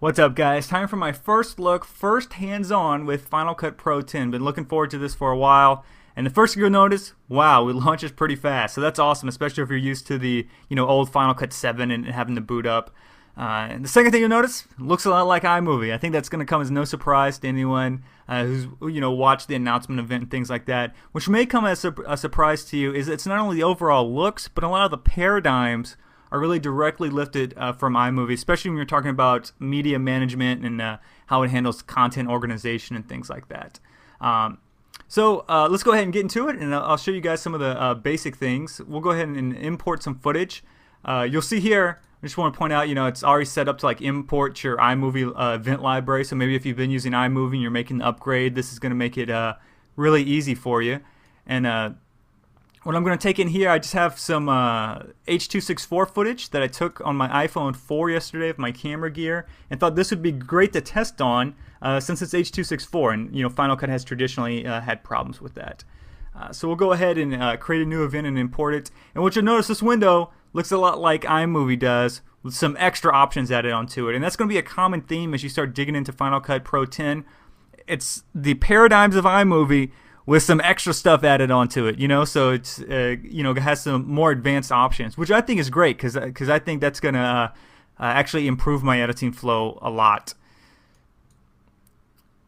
What's up, guys? Time for my first look, first hands-on with Final Cut Pro 10. Been looking forward to this for a while. And the first thing you'll notice, wow, it launches pretty fast. So that's awesome, especially if you're used to the old Final Cut 7 and having to boot up. And the second thing you'll notice, looks a lot like iMovie. I think that's going to come as no surprise to anyone who's watched the announcement event and things like that. Which may come as a surprise to you is it's not only the overall looks, but a lot of the paradigms are really directly lifted from iMovie, especially when you're talking about media management and how it handles content organization and things like that. So let's go ahead and get into it, and I'll show you guys some of the basic things. We'll go ahead and import some footage. You'll see here, I just want to point out, it's already set up to like import your iMovie event library. So maybe if you've been using iMovie and you're making the upgrade, this is going to make it really easy for you. And what I'm going to take in here, I just have some H.264 footage that I took on my iPhone 4 yesterday with my camera gear, and thought this would be great to test on since it's H.264, and Final Cut has traditionally had problems with that. So we'll go ahead and create a new event and import it. And what you'll notice, this window looks a lot like iMovie does, with some extra options added onto it. And that's going to be a common theme as you start digging into Final Cut Pro 10. It's the paradigms of iMovie with some extra stuff added onto it, so it's it has some more advanced options, which I think is great because I think that's gonna actually improve my editing flow a lot.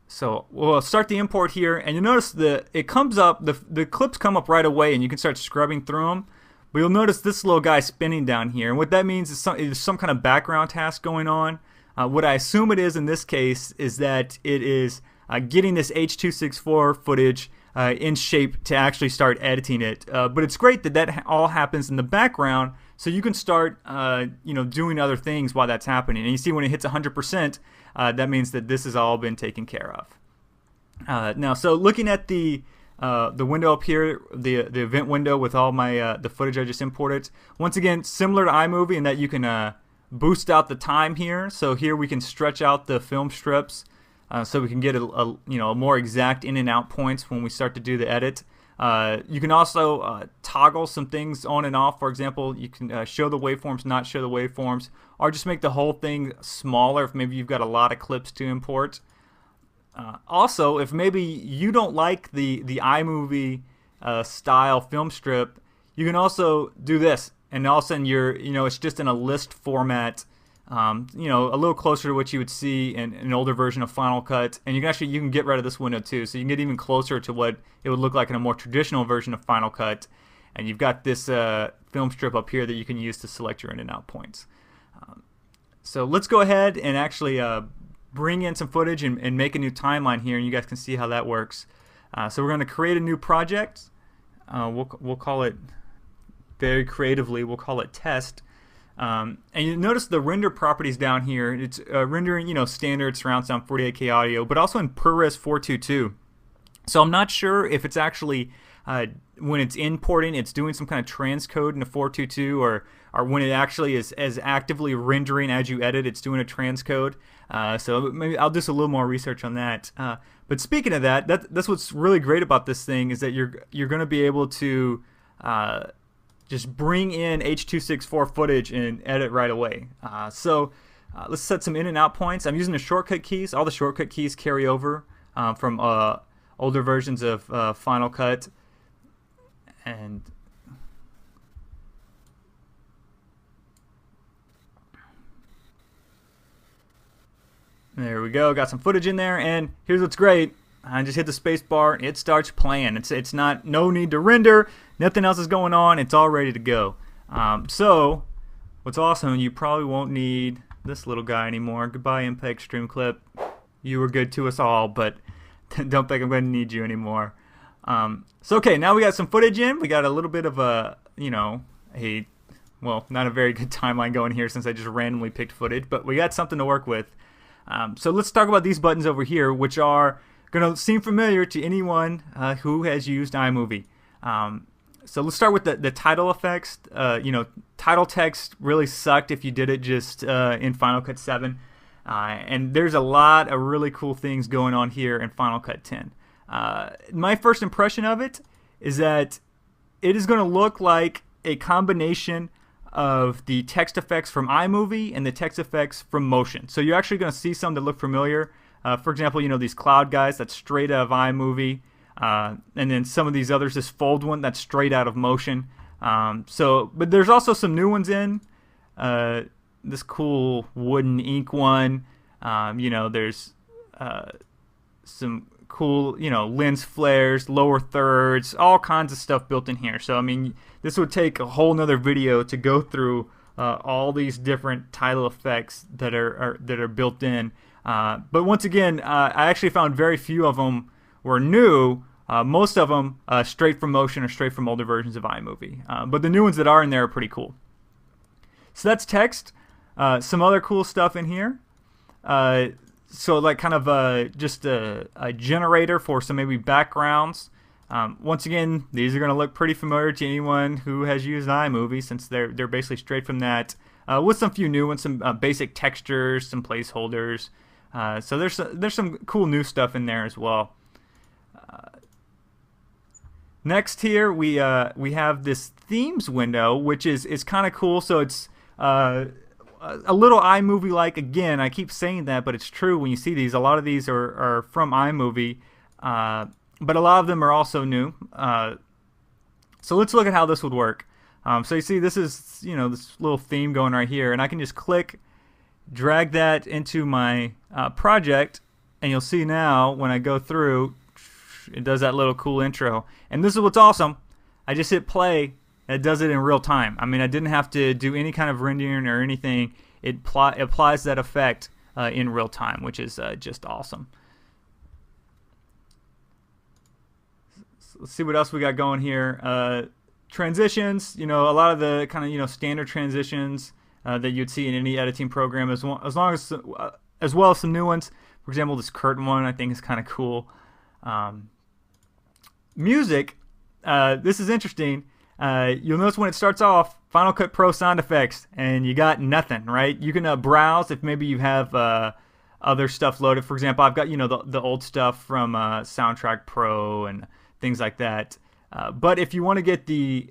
So we'll start the import here, and you'll notice it comes up, the clips come up right away, and you can start scrubbing through them. But you'll notice this little guy spinning down here, and what that means is some kind of background task going on. What I assume it is in this case is that it is getting this H.264 footage in shape to actually start editing it. But it's great that all happens in the background, so you can start doing other things while that's happening. And you see when it hits 100%, that means that this has all been taken care of. Now, so looking at the window up here, the event window with all my the footage I just imported, once again similar to iMovie in that you can boost out the time here. So here we can stretch out the film strips. So we can get a more exact in and out points when we start to do the edit. You can also toggle some things on and off. For example, you can show the waveforms, not show the waveforms, or just make the whole thing smaller if maybe you've got a lot of clips to import. Also, if maybe you don't like the iMovie style film strip, you can also do this, and all of a sudden it's just in a list format. A little closer to what you would see in an older version of Final Cut, and you can get rid of this window too, so you can get even closer to what it would look like in a more traditional version of Final Cut. And you've got this film strip up here that you can use to select your in and out points. So let's go ahead and actually bring in some footage and make a new timeline here, and you guys can see how that works. So we're going to create a new project. We'll call it, very creatively, we'll call it Test. And you notice the render properties down here. It's rendering, standard surround sound 48K audio, but also in ProRes 422. So I'm not sure if it's actually when it's importing, it's doing some kind of transcode into 422, or when it actually is actively rendering as you edit, it's doing a transcode. So maybe I'll do a little more research on that. But speaking of that's what's really great about this thing, is that you're going to be able to just bring in H.264 footage and edit right away. Let's set some in and out points. I'm using the shortcut keys. All the shortcut keys carry over from older versions of Final Cut. And there we go. Got some footage in there, and here's what's great. I just hit the space bar, it starts playing. It's no need to render, nothing else is going on, it's all ready to go. So what's awesome, you probably won't need this little guy anymore. Goodbye MPEG Stream Clip. You were good to us all, but don't think I'm going to need you anymore. So okay, now we got some footage in. We got a little bit of a, well, not a very good timeline going here since I just randomly picked footage, but we got something to work with. So let's talk about these buttons over here, which are going to seem familiar to anyone who has used iMovie. So let's start with the title effects. Title text really sucked if you did it just in Final Cut 7. And there's a lot of really cool things going on here in Final Cut 10. My first impression of it is that it is going to look like a combination of the text effects from iMovie and the text effects from Motion. So you're actually going to see some that look familiar. For example, these cloud guys, that's straight out of iMovie. And then some of these others, this fold one, that's straight out of Motion. But there's also some new ones in. This cool wooden ink one. There's some cool, lens flares, lower thirds, all kinds of stuff built in here. So, I mean, this would take a whole nother video to go through all these different title effects that are built in. But once again, I actually found very few of them were new. Most of them straight from Motion or straight from older versions of iMovie. But the new ones that are in there are pretty cool. So that's text. Some other cool stuff in here. So like kind of just a generator for some maybe backgrounds. Once again, these are going to look pretty familiar to anyone who has used iMovie, since they're basically straight from that, with some few new ones, some basic textures, some placeholders. So there's some cool new stuff in there as well. Next here we have this themes window, which is kind of cool. So it's a little iMovie-like. Again, I keep saying that, but it's true when you see these. A lot of these are from iMovie, but a lot of them are also new. So let's look at how this would work. So you see this is, this little theme going right here, and I can just click, drag that into my project, and you'll see now when I go through, it does that little cool intro. And this is what's awesome. I just hit play. It does it in real time. I mean, I didn't have to do any kind of rendering or anything. It applies that effect in real time, which is just awesome. So let's see what else we got going here. Transitions, a lot of the kind of standard transitions that you'd see in any editing program, as well as some new ones. For example, this curtain one I think is kind of cool. Music, this is interesting. You'll notice when it starts off, Final Cut Pro sound effects, and you got nothing, right? You can browse if maybe you have other stuff loaded. For example, I've got the old stuff from Soundtrack Pro and things like that. But if you want to get the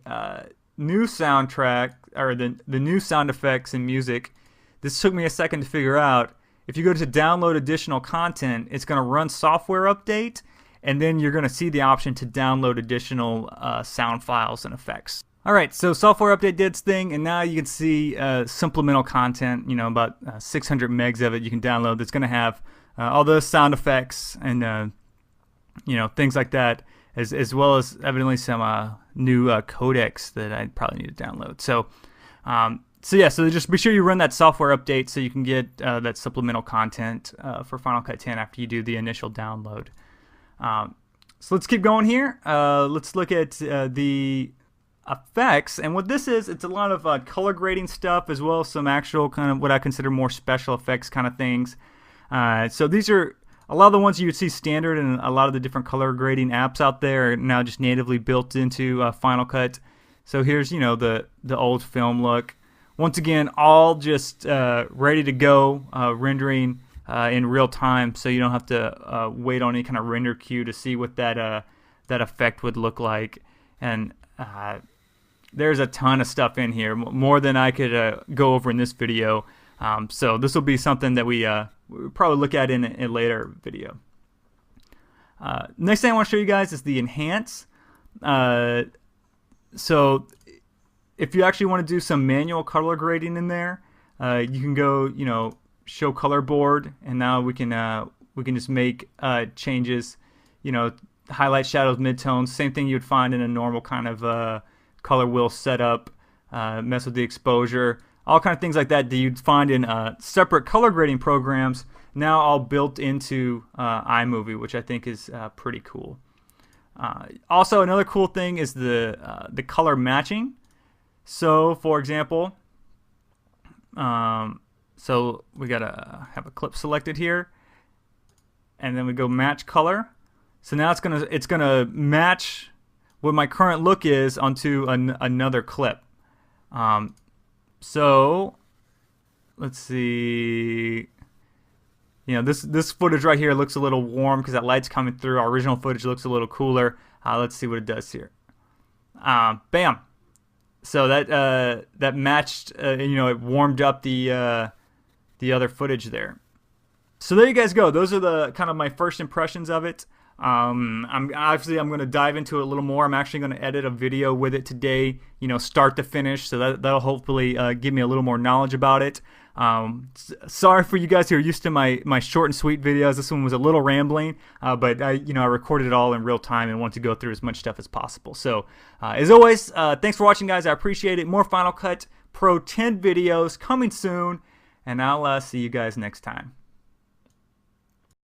new soundtrack or the new sound effects and music, this took me a second to figure out. If you go to download additional content, it's going to run software update, and then you're going to see the option to download additional sound files and effects. Alright, so software update did its thing, and now you can see supplemental content, about 600 megs of it you can download that's going to have all those sound effects and things like that, as well as evidently some new codecs that I probably need to download. So just be sure you run that software update so you can get that supplemental content for Final Cut 10 after you do the initial download. So let's keep going here. Let's look at the effects, and what this is, it's a lot of color grading stuff, as well as some actual kind of what I consider more special effects kind of things. So these are a lot of the ones you would see standard in a lot of the different color grading apps out there are now just natively built into Final Cut. So here's the old film look. Once again, all just ready to go, rendering in real time, so you don't have to wait on any kind of render queue to see what that effect would look like. And there's a ton of stuff in here, more than I could go over in this video. So this will be something that we we'll probably look at in a later video. Next thing I want to show you guys is the enhance. So if you actually want to do some manual color grading in there, you can go, show color board, and now we can just make changes, highlight, shadows, midtones, same thing you would find in a normal kind of color wheel setup, mess with the exposure, all kind of things like that you'd find in separate color grading programs, now all built into iMovie, which I think is pretty cool. Also, another cool thing is the color matching. So for example, so we gotta have a clip selected here, and then we go match color. So now it's gonna match what my current look is onto another clip. So let's see. This footage right here looks a little warm because that light's coming through. Our original footage looks a little cooler. Let's see what it does here. Bam. So that matched, you know, it warmed up the other footage there. So there you guys go. Those are the kind of my first impressions of it. I'm going to dive into it a little more. I'm actually going to edit a video with it today, you know, start to finish. So that'll hopefully give me a little more knowledge about it. Sorry for you guys who are used to my short and sweet videos. This one was a little rambling, but I recorded it all in real time and want to go through as much stuff as possible. So as always, thanks for watching, guys. I appreciate it. More Final Cut Pro 10 videos coming soon, and I'll see you guys next time.